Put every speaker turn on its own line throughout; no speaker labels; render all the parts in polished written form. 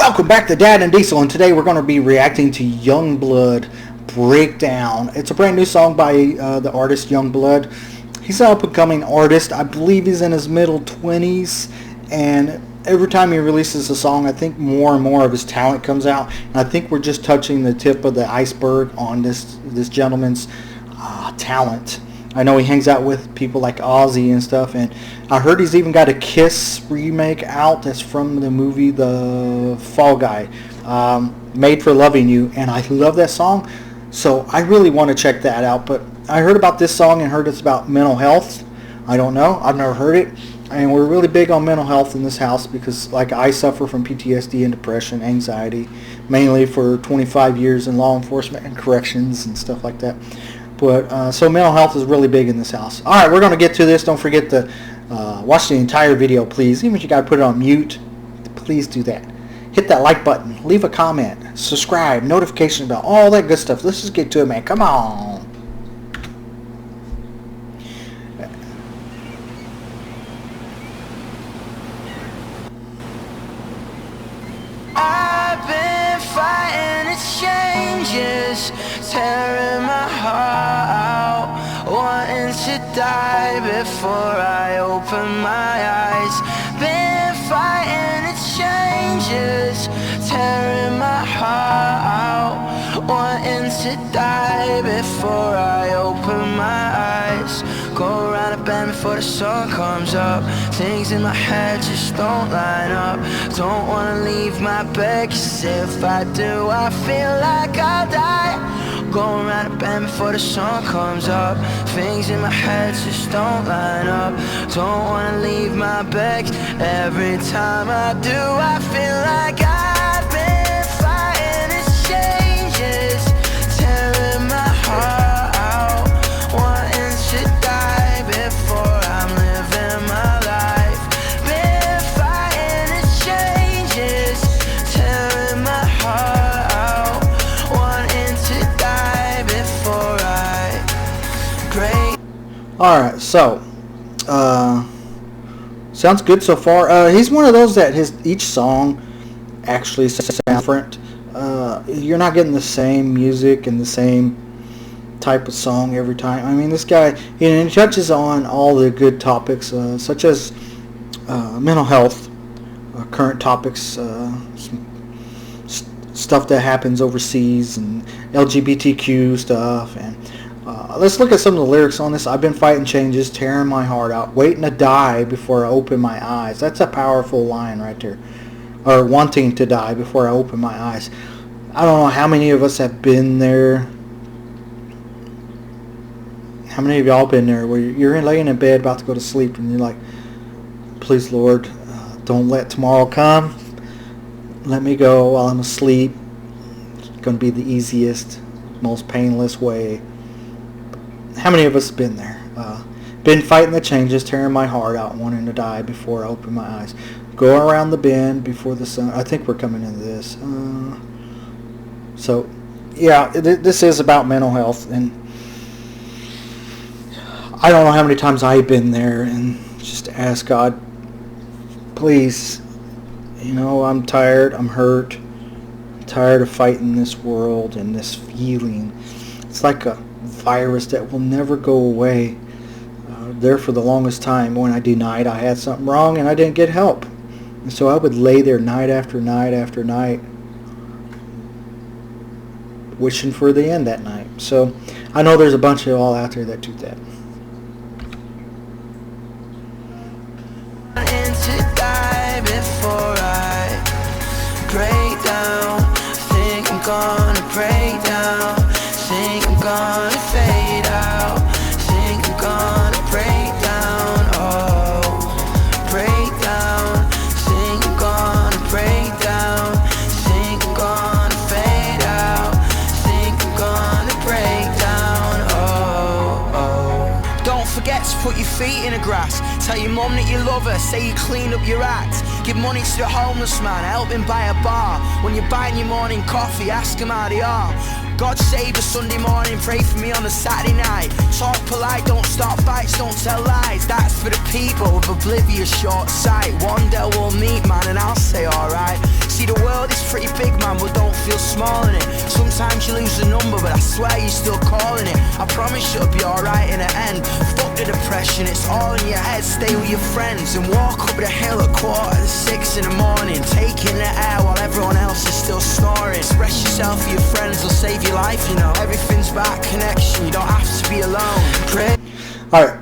Welcome back to Dad and Diesel, and today we're going to be reacting to YUNGBLUD Breakdown. It's a brand new song by the artist YUNGBLUD. He's an up-and-coming artist. I believe he's in his middle 20s, and every time he releases a song, I think more and more of his talent comes out. And I think we're just touching the tip of the iceberg on this gentleman's talent. I know he hangs out with people like Ozzy and stuff, and I heard he's even got a Kiss remake out that's from the movie The Fall Guy, Made for Loving You, and I love that song, so I really want to check that out. But I heard about this song and heard it's about mental health. I don't know, I've never heard it, and we're really big on mental health in this house because, like, I suffer from PTSD and depression, anxiety, mainly for 25 years in law enforcement and corrections and stuff like that. But so mental health is really big in this house. All right, we're going to get to this. Don't forget to watch the entire video, please. Even if you got to put it on mute, please do that. Hit that like button. Leave a comment. Subscribe. Notification bell. All that good stuff. Let's just get to it, man. Come on.
I've been fighting its changes, tearing my heart out, wanting to die before I open my eyes. Been fighting its changes, tearing my heart out, wanting to die before I open my eyes. Go around a bend before the sun comes up. Things in my head just don't line up. Don't wanna leave my bed, 'cause if I do, I feel like I'll die. Going around a bend before the sun comes up. Things in my head just don't line up. Don't wanna leave my bed, 'cause every time I do, I feel like I've been fighting its changes, tearing my heart out, wanting to die before I'm living my life. Been fighting its changes, tearing my heart out, wanting to die before I break.
Alright, so sounds good so far. He's one of those that each song actually sounds different. You're not getting the same music and the same type of song every time. I mean, this guy, he touches on all the good topics, such as mental health, current topics, stuff that happens overseas, and LGBTQ stuff. And let's look at some of the lyrics on this. I've been fighting changes, tearing my heart out, waiting to die before I open my eyes. That's a powerful line right there. Or wanting to die before I open my eyes. I don't know how many of us have been there. How many of y'all been there where you're laying in bed about to go to sleep and you're like, please Lord, don't let tomorrow come. Let me go while I'm asleep. It's going to be the easiest, most painless way. How many of us have been there? Been fighting the changes, tearing my heart out, wanting to die before I open my eyes. Go around the bend before the sun. I think we're coming into this. So, yeah, this is about mental health, and I don't know how many times I've been there and just ask God, please, you know, I'm tired, I'm hurt, I'm tired of fighting this world and this feeling. It's like a virus that will never go away. There for the longest time when I denied I had something wrong and I didn't get help. And so I would lay there night after night after night wishing for the end that night. So I know there's a bunch of y'all out there that do that.
To die before I break down. Think I'm gonna break down. Think I'm gonna fade out. Think I'm gonna break down. Oh, break down. Think I'm gonna break down. Think I'm gonna fade out. Think I'm gonna break down. Oh, oh. Don't forget to put your feet in the grass. Tell your mum that you love her, say you clean up your act. Give money to the homeless man, help him buy a bar. When you're buying your morning coffee, ask him how they are. God save a Sunday morning, pray for me on a Saturday night. Talk polite, don't start fights, don't tell lies. That's for the people with oblivious short sight. One day we'll meet, man, and I'll say alright. See, the world is small in it. Sometimes you lose the number, but I swear you're still calling it. I promise you'll be alright in the end. Fuck the depression, it's all in your head. Stay with your friends and walk up the hill at 5:45 in the morning, taking the air while everyone else is still snoring. Express yourself with your friends, they'll save your life, you know. Everything's about connection, you don't have to be alone. Pray.
Alright,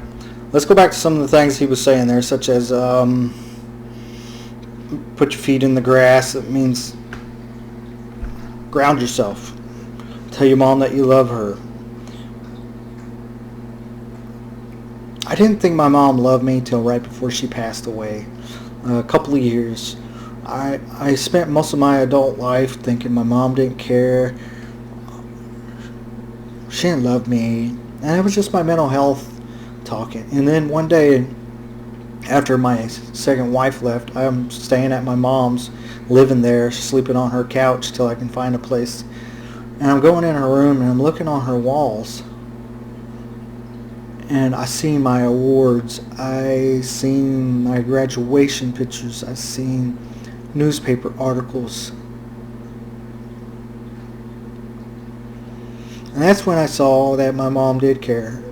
let's go back to some of the things he was saying there, such as put your feet in the grass. It means ground yourself. Tell your mom that you love her. I didn't think my mom loved me till right before she passed away. A couple of years. I spent most of my adult life thinking my mom didn't care. She didn't love me. And it was just my mental health talking. And then one day, after my second wife left, I'm staying at my mom's, living there, sleeping on her couch till I can find a place. And I'm going in her room and I'm looking on her walls. And I see my awards. I seen my graduation pictures. I seen newspaper articles. And that's when I saw that my mom did care.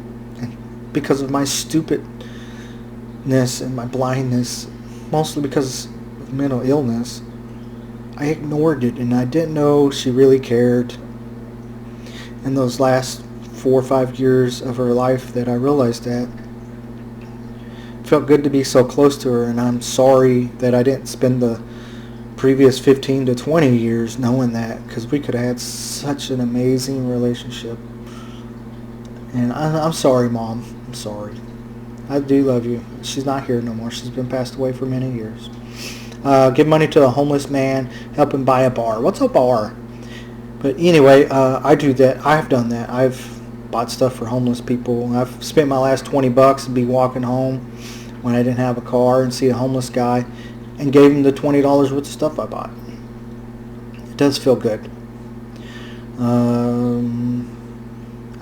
And because of my stupidness and my blindness, mostly because of mental illness, I ignored it, and I didn't know she really cared. In those last 4 or 5 years of her life that I realized that. It felt good to be so close to her, and I'm sorry that I didn't spend the previous 15 to 20 years knowing that, because we could have had such an amazing relationship. And I'm sorry, Mom. I'm sorry. I do love you. She's not here no more. She's been passed away for many years. Give money to a homeless man. Help him buy a bar. What's a bar? But anyway, I do that. I've done that. I've bought stuff for homeless people. I've spent my last $20 and be walking home when I didn't have a car and see a homeless guy and gave him the $20 worth of stuff I bought. It does feel good.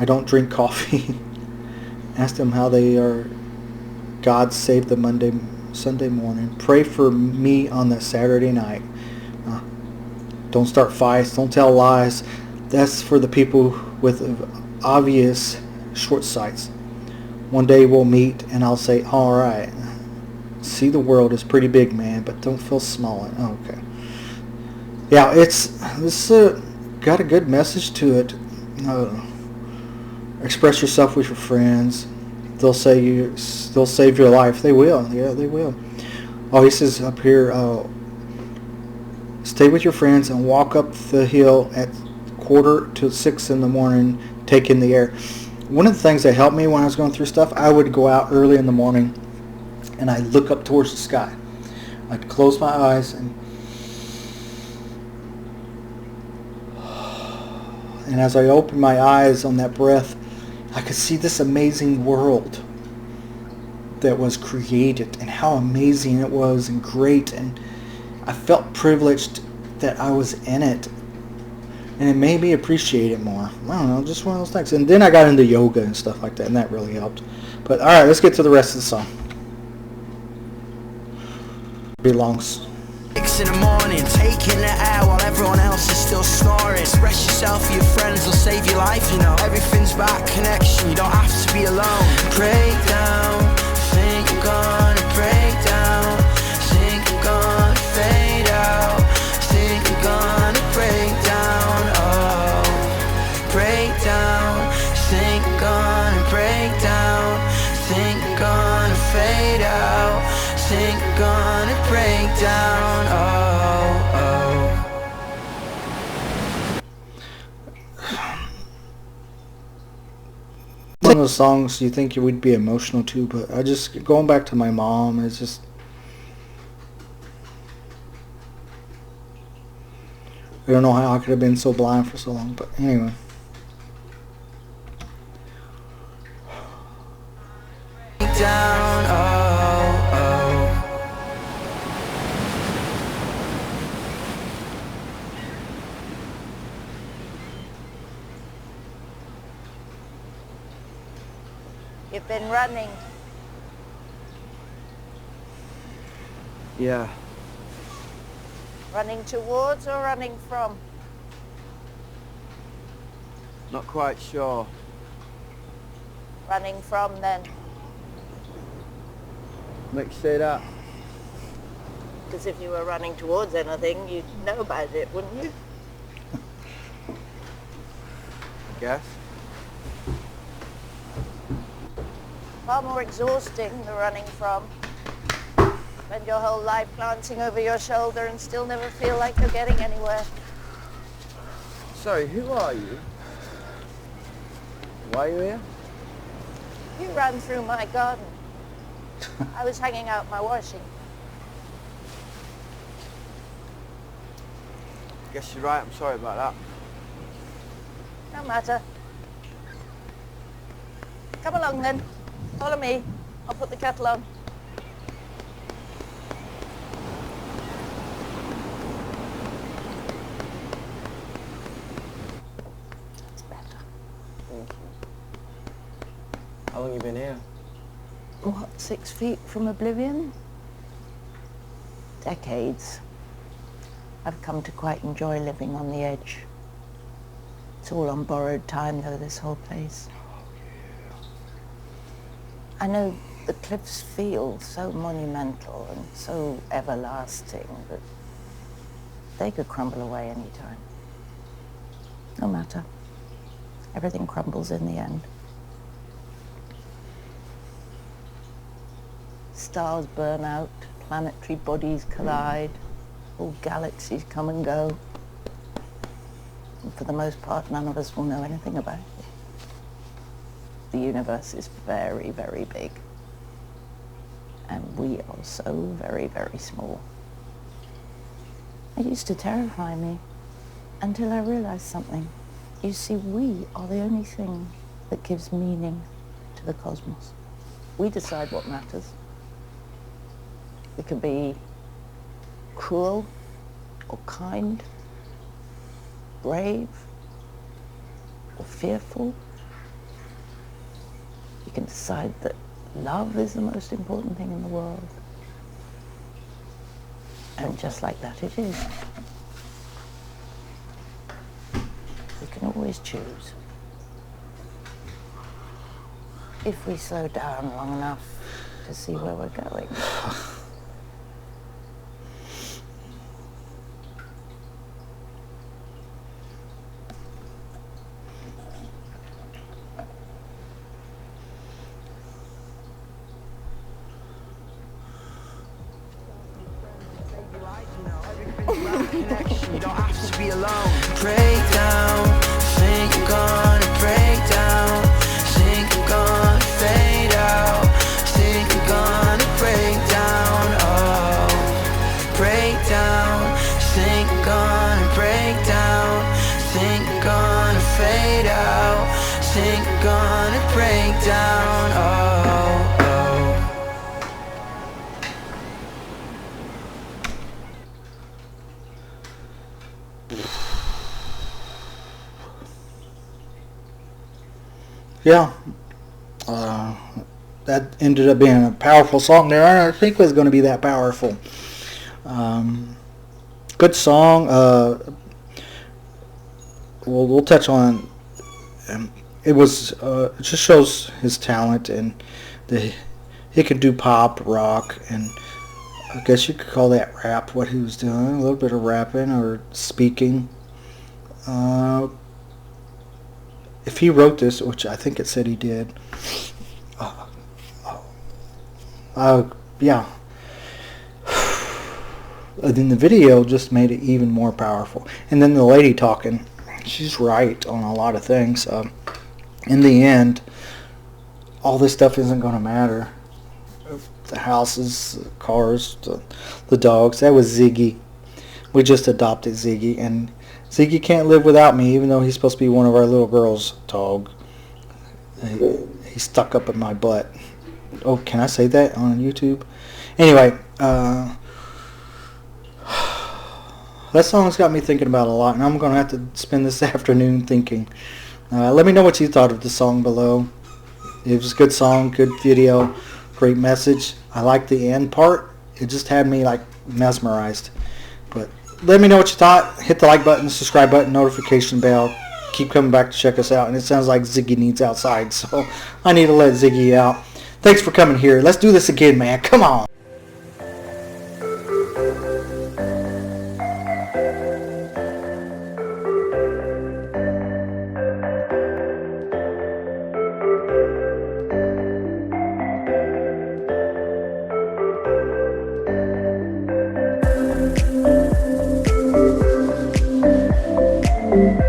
I don't drink coffee. Ask them how they are. God save the Sunday morning. Pray for me on that Saturday night. Don't start fights. Don't tell lies. That's for the people with obvious short sights. One day we'll meet and I'll say, all right. See, the world is pretty big, man, but don't feel small. Okay. Yeah, it's got a good message to it. Express yourself with your friends. They'll save your life. They will. Yeah, they will. Oh, he says up here, stay with your friends and walk up the hill at 5:45 in the morning, take in the air. One of the things that helped me when I was going through stuff, I would go out early in the morning and I'd look up towards the sky. I'd close my eyes and as I opened my eyes on that breath, I could see this amazing world that was created and how amazing it was and great, and I felt privileged that I was in it, and it made me appreciate it more. I don't know, just one of those things. And then I got into yoga and stuff like that, and that really helped. But alright, let's get to the rest of the song. Belongs.
6 in the morning, taking the air while everyone else is still snoring. Express yourself with your friends, they'll save your life, you know. Everything's about connection, you don't have to be alone. Break down, think you're gonna break down. Think you're gonna fade out. Think you're gonna break down, oh. Break down, think you're gonna break down. Think you're gonna fade out. Think you're gonna break down, oh, oh.
One of those songs you think you would be emotional to, but I just, going back to my mom, it's just, I don't know how I could have been so blind for so long, but anyway.
Down, oh, oh.
You've been running.
Yeah.
Running towards or running from?
Not quite sure.
Running from then?
Makes you say that?
Because if you were running towards anything, you'd know about it, wouldn't you?
I guess.
Far more exhausting, the running from. Spend your whole life glancing over your shoulder and still never feel like you're getting anywhere.
Sorry, who are you? Why are you here?
You ran through my garden. I was hanging out my washing.
Guess you're right, I'm sorry about that.
No matter. Come along then. Follow me. I'll put the kettle on. That's better.
Thank you. How long you been here?
What, 6 feet from oblivion? Decades. I've come to quite enjoy living on the edge. It's all on borrowed time, though, this whole place. I know the cliffs feel so monumental and so everlasting that they could crumble away any time. No matter. Everything crumbles in the end. Stars burn out, planetary bodies collide, whole galaxies come and go. And for the most part, none of us will know anything about it. The universe is very, very big. And we are so very, very small. It used to terrify me until I realized something. You see, we are the only thing that gives meaning to the cosmos. We decide what matters. We can be cruel or kind, brave or fearful. You can decide that love is the most important thing in the world. And just like that it is. We can always choose. If we slow down long enough to see where we're going.
You don't have to be alone. Break down, think I'm gonna break down. Think I'm gonna fade out. Think I'm gonna break down. Oh, break down. Think I'm gonna break down. Think I'm gonna fade out. Think I'm gonna break down. Oh, oh.
Yeah, that ended up being a powerful song there. I didn't think it was going to be that powerful. Good song. We'll touch on. It was. It just shows his talent, and he could do pop, rock, and I guess you could call that rap. What he was doing, a little bit of rapping or speaking. If he wrote this, which I think it said he did, yeah. Then the video just made it even more powerful. And then the lady talking, she's right on a lot of things. In the end, all this stuff isn't going to matter. The houses, the cars, the dogs. That was Ziggy. We just adopted Ziggy, and Ziggy can't live without me, even though he's supposed to be one of our little girls' dog. He's stuck up in my butt. Oh, can I say that on YouTube? Anyway, that song's got me thinking about a lot, and I'm going to have to spend this afternoon thinking. Let me know what you thought of the song below. It was a good song, good video, great message. I like the end part. It just had me like mesmerized. But let me know what you thought. Hit the like button, subscribe button, notification bell. keep coming back to check us out, and it sounds like Ziggy needs outside, so I need to let Ziggy out. Thanks for coming here. Let's do this again, man. Come on.
Thank you.